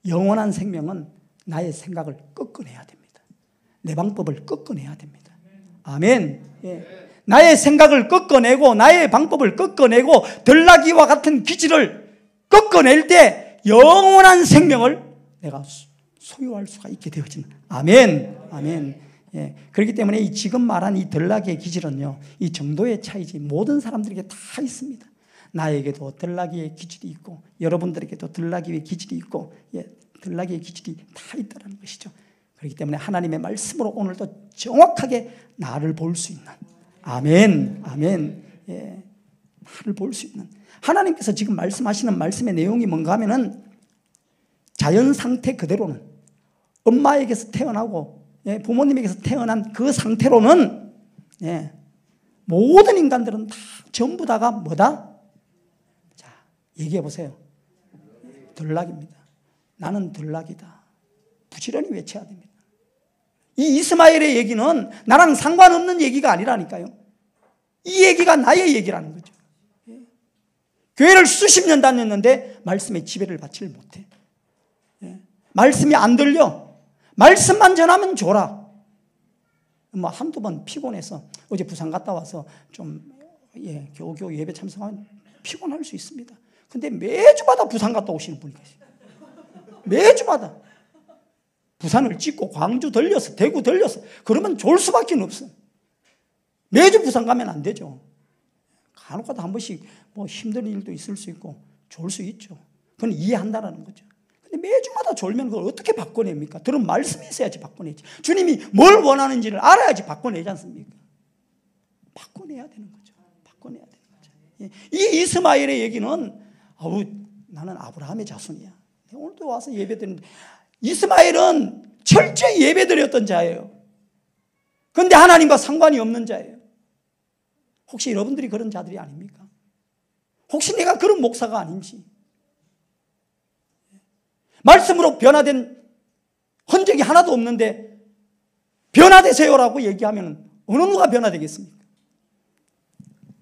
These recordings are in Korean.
영원한 생명은 나의 생각을 꺾어내야 됩니다. 내 방법을 꺾어내야 됩니다. 아멘. 예. 나의 생각을 꺾어내고 나의 방법을 꺾어내고 들나귀와 같은 기질을 꺾어낼 때 영원한 생명을 내가 소유할 수가 있게 되어지는. 아멘. 아멘. 예. 그렇기 때문에 이 지금 말한 이 들나귀의 기질은요, 이 정도의 차이지 모든 사람들에게 다 있습니다. 나에게도 들나귀의 기질이 있고 여러분들에게도 들나귀의 기질이 있고, 예, 들나귀의 기질이 다 있다는 것이죠. 그렇기 때문에 하나님의 말씀으로 오늘도 정확하게 나를 볼 수 있는. 아멘. 아멘. 예. 나를 볼 수 있는. 하나님께서 지금 말씀하시는 말씀의 내용이 뭔가 하면은 자연 상태 그대로는 엄마에게서 태어나고, 예, 부모님에게서 태어난 그 상태로는, 예, 모든 인간들은 다 전부 다가 뭐다? 자, 얘기해 보세요. 들나귀입니다. 나는 들나귀다. 부지런히 외쳐야 됩니다. 이 이스마엘의 얘기는 나랑 상관없는 얘기가 아니라니까요. 이 얘기가 나의 얘기라는 거죠. 예. 교회를 수십 년 다녔는데 말씀에 지배를 받지를 못해. 예. 말씀이 안 들려. 말씀만 전하면 줘라. 뭐 한두 번 피곤해서 어제 부산 갔다 와서 좀, 예, 겨우겨우 예배 참석하면 피곤할 수 있습니다. 근데 매주마다 부산 갔다 오시는 분이 계세요. 매주마다 부산을 찍고 광주 들려서 대구 들려서 그러면 좋을 수밖에 없어. 매주 부산 가면 안 되죠. 간혹가다 한 번씩 뭐 힘든 일도 있을 수 있고 좋을 수 있죠. 그건 이해한다는 거죠. 근데 매주마다 졸면 그걸 어떻게 바꿔냅니까? 들은 말씀이 있어야지 바꿔내지. 주님이 뭘 원하는지를 알아야지 바꿔내지 않습니까? 바꿔내야 되는 거죠. 바꿔내야 되는 거죠. 예. 이 이스마엘의 얘기는 나는 아브라함의 자손이야. 오늘도 와서 예배드리는데 이스마엘은 철저히 예배드렸던 자예요. 그런데 하나님과 상관이 없는 자예요. 혹시 여러분들이 그런 자들이 아닙니까? 혹시 내가 그런 목사가 아닌지. 말씀으로 변화된 흔적이 하나도 없는데 변화되세요라고 얘기하면 어느 누가 변화되겠습니까?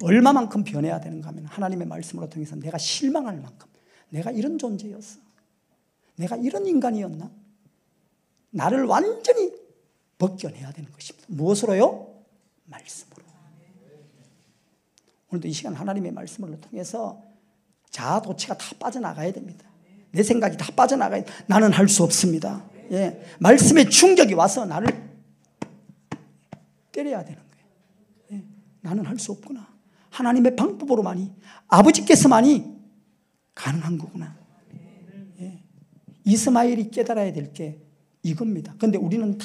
얼마만큼 변해야 되는가 하면 하나님의 말씀으로 통해서 내가 실망할 만큼 내가 이런 존재였어. 내가 이런 인간이었나? 나를 완전히 벗겨내야 되는 것입니다. 무엇으로요? 말씀으로. 오늘도 이 시간 하나님의 말씀을 통해서 자아도취가 다 빠져나가야 됩니다. 내 생각이 다 빠져나가야 돼. 나는 할 수 없습니다. 예. 말씀의 충격이 와서 나를 때려야 되는 거예요. 예. 나는 할 수 없구나. 하나님의 방법으로만이, 아버지께서만이 가능한 거구나. 이스마엘이 깨달아야 될 게 이겁니다. 그런데 우리는 다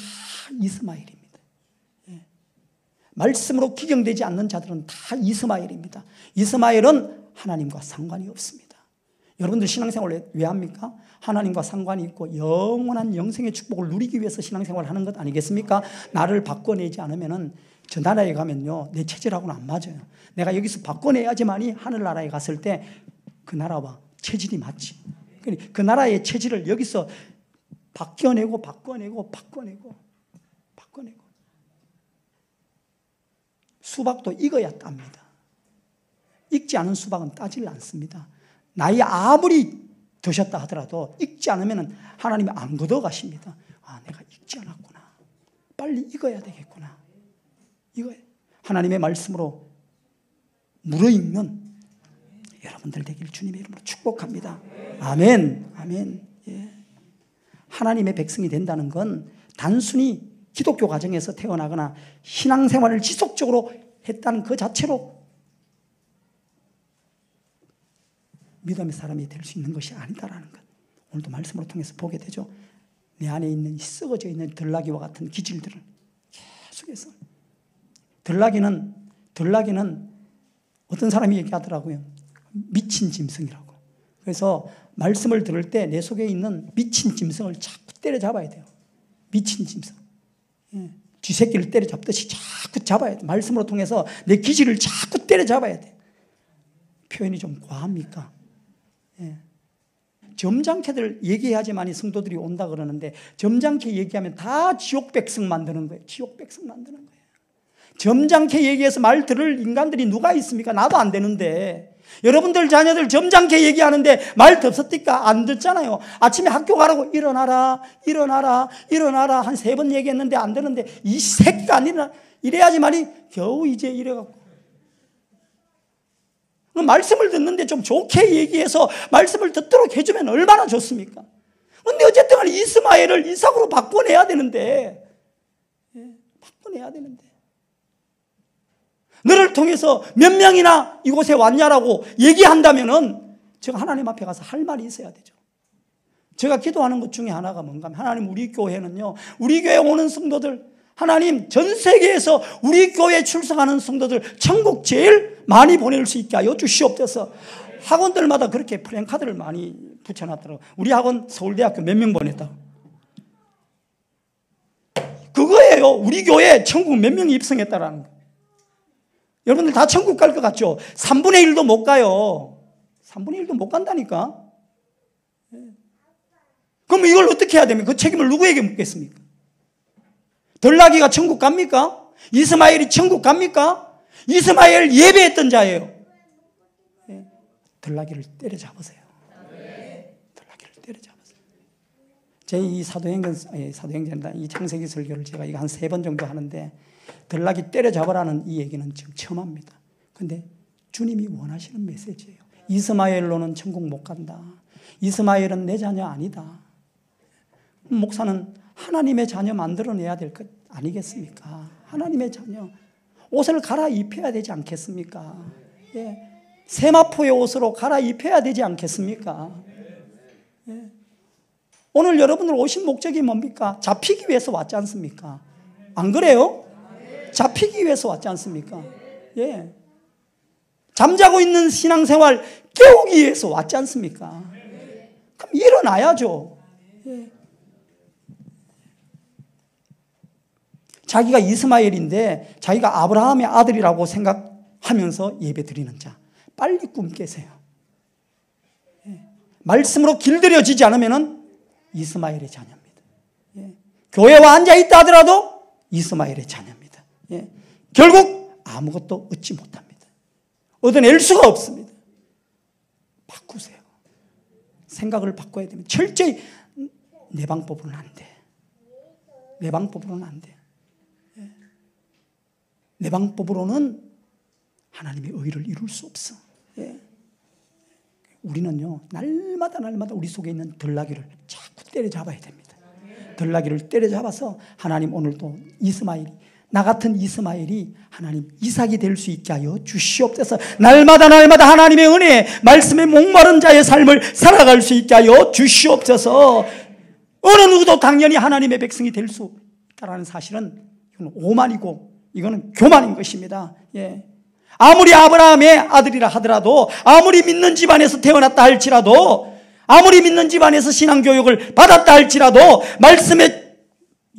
이스마엘입니다. 예. 말씀으로 기경되지 않는 자들은 다 이스마엘입니다. 이스마엘은 하나님과 상관이 없습니다. 여러분들 신앙생활을 왜 합니까? 하나님과 상관이 있고 영원한 영생의 축복을 누리기 위해서 신앙생활을 하는 것 아니겠습니까? 나를 바꿔내지 않으면 저 나라에 가면요, 내 체질하고는 안 맞아요. 내가 여기서 바꿔내야지만이 하늘나라에 갔을 때 그 나라와 체질이 맞지. 그 나라의 체질을 여기서 바꿔내고 수박도 익어야 땁니다. 익지 않은 수박은 따질 않습니다. 나이 아무리 드셨다 하더라도 익지 않으면 하나님이 안 걷어가십니다. 아, 내가 익지 않았구나. 빨리 익어야 되겠구나. 하나님의 말씀으로 무르익는 여러분들 되길 주님의 이름으로 축복합니다. 아멘. 아멘. 예. 하나님의 백성이 된다는 건 단순히 기독교 가정에서 태어나거나 신앙생활을 지속적으로 했다는 그 자체로 믿음의 사람이 될 수 있는 것이 아니다라는 것. 오늘도 말씀으로 통해서 보게 되죠. 내 안에 있는 썩어져 있는 들나귀와 같은 기질들을 계속해서. 들나귀는 어떤 사람이 얘기하더라고요. 미친 짐승이라고. 그래서 말씀을 들을 때 내 속에 있는 미친 짐승을 자꾸 때려잡아야 돼요. 미친 짐승. 예. 쥐새끼를 때려잡듯이 자꾸 잡아야 돼. 말씀으로 통해서 내 기질을 자꾸 때려잡아야 돼. 표현이 좀 과합니까? 예. 점잖게들 얘기해야지만이 성도들이 온다 그러는데 점잖게 얘기하면 다 지옥 백성 만드는 거예요. 지옥 백성 만드는 거예요. 점잖게 얘기해서 말 들을 인간들이 누가 있습니까? 나도 안 되는데. 여러분들 자녀들 점잖게 얘기하는데 말 덥섭니까? 안 듣잖아요. 아침에 학교 가라고 일어나라, 일어나라, 일어나라 한 3번 얘기했는데 안 되는데 이 새끼가 안 일어나. 이래야지만이 겨우 이제 이래갖고. 말씀을 듣는데 좀 좋게 얘기해서 말씀을 듣도록 해주면 얼마나 좋습니까? 근데 어쨌든 간에 이스마엘을 이삭으로 바꿔내야 되는데, 바꿔내야 되는데. 너를 통해서 몇 명이나 이곳에 왔냐라고 얘기한다면은 제가 하나님 앞에 가서 할 말이 있어야 되죠. 제가 기도하는 것 중에 하나가 뭔가 하면 하나님 우리 교회는요, 우리 교회 오는 성도들, 하나님 전 세계에서 우리 교회에 출석하는 성도들 천국 제일 많이 보낼 수 있게 하여 주시옵소서. 학원들마다 그렇게 플랜카드를 많이 붙여놨더라고요. 우리 학원 서울대학교 몇 명 보냈다고. 그거예요. 우리 교회 천국 몇 명이 입성했다라는 거. 여러분들 다 천국 갈 것 같죠? 3분의 1도 못 가요. 3분의 1도 못 간다니까. 그럼 이걸 어떻게 해야 됩니까? 그 책임을 누구에게 묻겠습니까? 들나귀가 천국 갑니까? 이스마엘이 천국 갑니까? 이스마엘 예배했던 자예요. 들나귀를 때려잡으세요. 들나귀를 때려잡으세요. 제 이 사도행전, 이 창세기 설교를 제가 이거 한 3번 정도 하는데 들나귀 때려잡으라는 이 얘기는 지금 처음 합니다. 근데 주님이 원하시는 메시지예요. 이스마엘로는 천국 못 간다. 이스마엘은 내 자녀 아니다. 목사는 하나님의 자녀 만들어내야 될 것 아니겠습니까? 하나님의 자녀. 옷을 갈아입혀야 되지 않겠습니까? 예. 세마포의 옷으로 갈아입혀야 되지 않겠습니까? 예. 오늘 여러분들 오신 목적이 뭡니까? 잡히기 위해서 왔지 않습니까? 안 그래요? 잡히기 위해서 왔지 않습니까? 예. 잠자고 있는 신앙생활 깨우기 위해서 왔지 않습니까? 그럼 일어나야죠. 예. 자기가 이스마엘인데 자기가 아브라함의 아들이라고 생각하면서 예배 드리는 자, 빨리 꿈 깨세요. 예. 말씀으로 길들여지지 않으면 이스마엘의 자녀입니다. 예. 교회와 앉아있다 하더라도 이스마엘의 자녀입니다. 예. 결국 아무것도 얻지 못합니다. 얻어낼 수가 없습니다. 바꾸세요. 생각을 바꿔야 됩니다. 철저히 내 방법으로는 안 돼. 내 방법으로는 안 돼. 내 방법으로는 하나님의 의를 이룰 수 없어. 예. 우리는요, 날마다 우리 속에 있는 들나귀를 자꾸 때려잡아야 됩니다. 들나귀를 때려잡아서 하나님 오늘도 이스마엘이, 나 같은 이스마엘이 하나님 이삭이 될 수 있게 하여 주시옵소서. 날마다 하나님의 은혜, 말씀에 목마른 자의 삶을 살아갈 수 있게 하여 주시옵소서. 어느 누구도 당연히 하나님의 백성이 될 수 있다는 사실은 이건 오만이고 이거는 교만인 것입니다. 예. 아무리 아브라함의 아들이라 하더라도, 아무리 믿는 집안에서 태어났다 할지라도, 아무리 믿는 집안에서 신앙교육을 받았다 할지라도 말씀에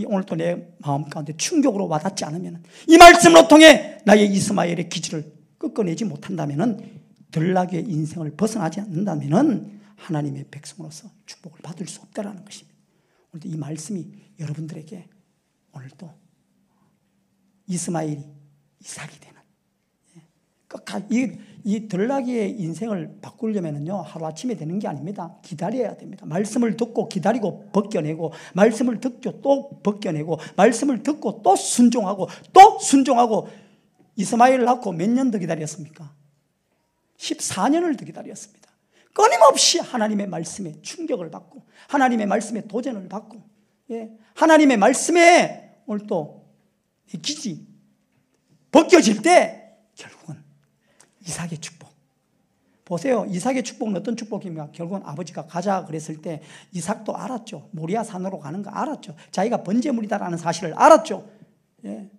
오늘 또 내 마음 가운데 충격으로 와닿지 않으면, 이 말씀으로 통해 나의 이스마엘의 기질을 꺾어내지 못한다면, 들나귀의 인생을 벗어나지 않는다면 하나님의 백성으로서 축복을 받을 수 없다라는 것입니다. 오늘도 이 말씀이 여러분들에게 오늘도 이스마엘이 이삭이 되는, 이 들나귀의 인생을 바꾸려면요, 하루아침에 되는 게 아닙니다. 기다려야 됩니다. 말씀을 듣고 기다리고 벗겨내고, 말씀을 듣고 또 벗겨내고, 말씀을 듣고 또 순종하고, 또 순종하고. 이스마엘을 낳고 몇 년 더 기다렸습니까? 14년을 더 기다렸습니다. 끊임없이 하나님의 말씀에 충격을 받고, 하나님의 말씀에 도전을 받고, 예, 하나님의 말씀에 오늘 또 기지 벗겨질 때 결국은 이삭의 축복. 보세요. 이삭의 축복은 어떤 축복입니까? 결국은 아버지가 가자 그랬을 때 이삭도 알았죠. 모리아 산으로 가는 거 알았죠. 자기가 번제물이다라는 사실을 알았죠. 예.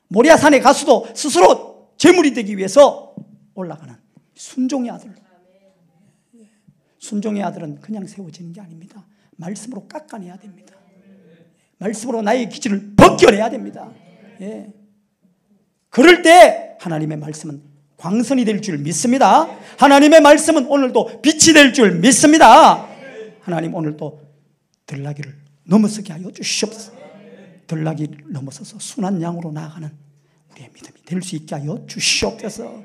모리아 산에 가서도 스스로 제물이 되기 위해서 올라가는 순종의 아들. 순종의 아들은 그냥 세워지는 게 아닙니다. 말씀으로 깎아내야 됩니다. 말씀으로 나의 기질을 벗겨내야 됩니다. 예. 그럴 때 하나님의 말씀은 광선이 될 줄 믿습니다. 하나님의 말씀은 오늘도 빛이 될 줄 믿습니다. 하나님 오늘도 들나귀를 넘어서게 하여 주시옵소서. 들나귀를 넘어서서 순한 양으로 나아가는 우리의 믿음이 될 수 있게 하여 주시옵소서.